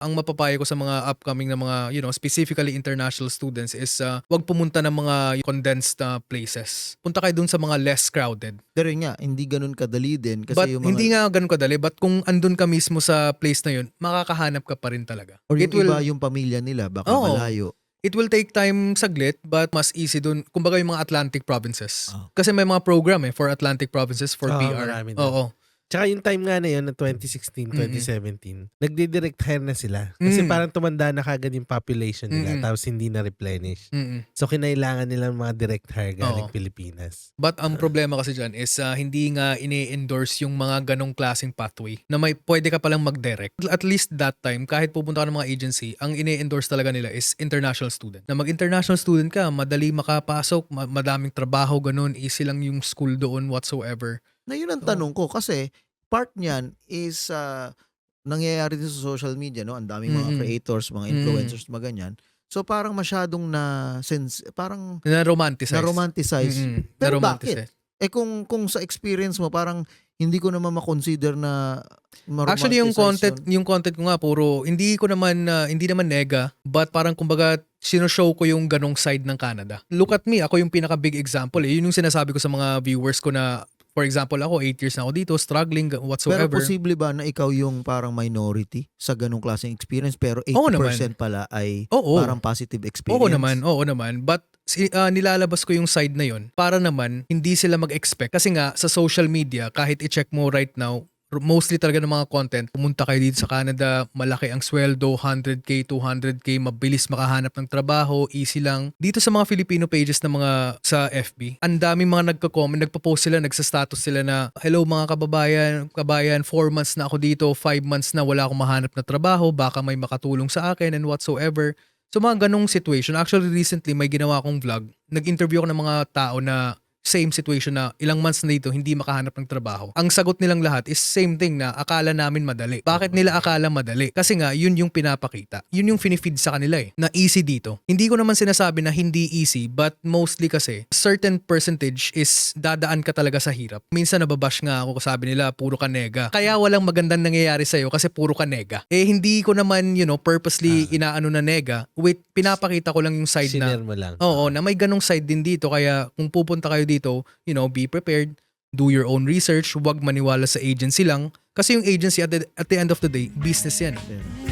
Ang mapapayo ko sa mga upcoming na mga, specifically international students is wag pumunta ng mga condensed places. Punta kayo dun sa mga less crowded. Pero yun nga, hindi ganun kadali din kasi But yung mga, hindi nga ganun kadali, but kung andun ka mismo sa place na yun, makakahanap ka pa rin talaga. or yung It will, iba yung pamilya nila baka Oo. malayo. it will take time saglit, but mas easy dun. Kumbaga yung mga Atlantic provinces. Ah. Kasi may mga program for Atlantic provinces for PR. Marami na. Oo. Tsaka yung time nga na yun, na 2016, 2017, nagdi-direct hire na sila. Kasi parang tumanda na kagad yung population nila, tapos hindi na replenish. Mm-mm. So, kinailangan nilang mga direct hire galing Oo. Pilipinas. But ang problema kasi dyan is hindi nga ini-endorse yung mga ganong klaseng pathway na may pwede ka palang mag-direct. At least that time, kahit pupunta ka ng mga agency, ang ini-endorse talaga nila is international student. Na mag-international student ka, madali makapasok, madaming trabaho, ganun, easy lang yung school doon whatsoever. Na yun ang tanong ko kasi part niyan is nangyayari din sa social media, no? Ang daming mga creators, mga influencers, mga ganyan. So parang masyadong parang Na-romanticize. na-romanticize. Pero Na-romanticize. bakit? Kung sa experience mo parang hindi ko naman ma-consider na Actually, yung ma-romanticize content ko nga puro hindi naman nega, but parang kumbaga sino-show ko yung ganong side ng Canada. Look at me, ako yung pinaka big example. Yun yung sinasabi ko sa mga viewers ko na, for example, ako 8 years na ako dito, struggling Pero whatsoever. posible ba na ikaw yung parang minority sa ganong klaseng experience pero 80% Oo naman. pala ay Oo. parang positive experience? Oo naman. But nilalabas ko yung side na yun para naman hindi sila mag-expect. Kasi nga, sa social media, kahit i-check mo right now, mostly talaga ng mga content, pumunta kayo dito sa Canada, malaki ang sweldo, 100k, 200k, mabilis makahanap ng trabaho, easy lang. Dito sa mga Filipino pages na mga sa FB, ang daming mga nagko-comment, nagpo-post sila, nagsa-status sila na, hello mga kabayan, 4 months na ako dito, 5 months na wala akong mahanap na trabaho, baka may makatulong sa akin and whatsoever. So mga ganong situation. Actually, recently, may ginawa akong vlog. Nag-interview ako ng mga tao na same situation na ilang months na dito hindi makahanap ng trabaho. Ang sagot nilang lahat is same thing na akala namin madali. Bakit nila akala madali? Kasi nga, yun yung pinapakita. Yun yung finifeed sa kanila na easy dito. Hindi ko naman sinasabi na hindi easy, but mostly kasi certain percentage is dadaan ka talaga sa hirap. Minsan nababash nga ako, sabi nila puro ka nega. Kaya walang magandang nangyayari sa'yo kasi puro ka nega. Hindi ko naman, purposely inaano na nega. Wait, pinapakita ko lang yung side na, Sinare mo lang. oo, na may ganong side din dito. Kaya kung pupunta kayo dito, be prepared, do your own research, huwag maniwala sa agency lang. Kasi yung agency at the end of the day, business yan. Yeah.